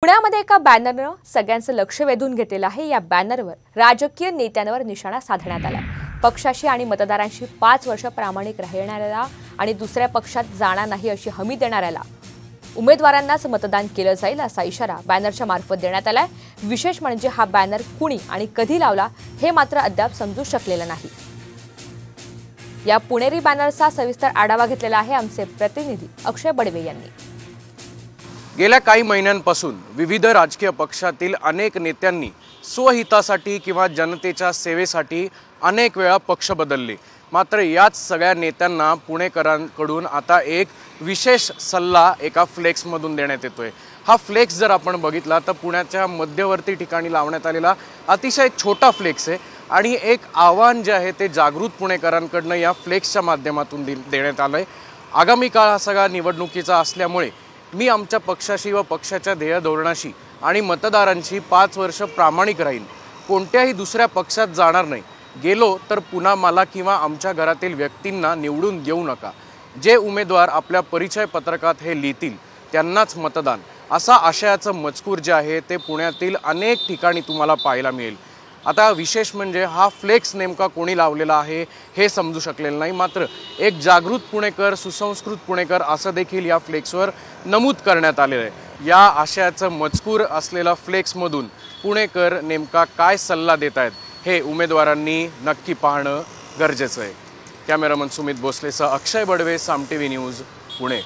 पुण्यामध्ये एका बॅनरनं सगळ्यांचं लक्ष वेधून घेतलेलं आहे। या बॅनरवर राजकीय नेत्यांवर निशाणा साधण्यात आला। पक्षाशी आणि मतदारांशी 5 वर्ष प्रामाणिक राहणाऱ्याला आणि दुसऱ्या पक्षात जाणार नाही अशी हमी देणाऱ्याला उमेदवारांनाच मतदान केलं जाईल असा इशारा बॅनरच्या मार्फत देण्यात आलाय। विशेष म्हणजे हा बॅनर कुणी आणि कधी लावला हे मात्र अद्याप समजू शकलेलं नाही। या पुणेरी बॅनरचा सविस्तर आढावा घेतलेला आहे आमचे प्रतिनिधी अक्षय बडवे यांनी। गेल्या काही महिन्यांपासून विविध राजकीय पक्षातील अनेक नेत्यांनी स्वहितासाठी किंवा जनतेच्या सेवेसाठी अनेक वेळा पक्ष बदलले। मात्र याच सगळ्या नेत्यांना पुणेकरांकडून आता एक विशेष सल्ला एका फ्लेक्समधून देण्यात येतोय। हा फ्लेक्स जर आपण बघितला तर पुण्याच्या मध्यवर्ती ठिकाणी लावण्यात आलेला अतिशय छोटा फ्लेक्स आहे आणि एक आव्हान जे आहे ते जागृत पुणेकरांकडून या फ्लेक्सच्या माध्यमातून देण्यात आलंय। आगामी काळ हा सगळा निवडणुकीचा असल्यामुळे मी आमच्या पक्षाशी व पक्षाच्या ध्येय धोरणाशी आणि मतदारांशी 5 वर्ष प्रामाणिक राहीन, कोणत्याही दुसऱ्या पक्षात जाणार नाही, गेलो तर पुन्हा मला किंवा आमच्या घरातील व्यक्तींना निवडून देऊ नका, जे उमेदवार आपल्या परिचय पत्रकात हे लिहितील त्यांनाच मतदान, असा आशयाचं मजकूर जे आहे ते पुण्यातील अनेक ठिकाणी तुम्हाला पाहायला मिळेल। आता विशेष म्हणजे हा फ्लेक्स नेमका कोणी लावलेला आहे हे समजू शकलेलं नाही, मात्र एक जागृत पुणेकर, सुसंस्कृत पुणेकर असं देखील या फ्लेक्सवर नमूद करण्यात आलेलं आहे। या आशयाचं मजकूर असलेला फ्लेक्समधून पुणेकर नेमका काय सल्ला देत आहेत हे उमेदवारांनी नक्की पाहणं गरजेचं आहे। कॅमेरामन सुमित भोसलेसह अक्षय बडवे, साम टीव्ही न्यूज, पुणे।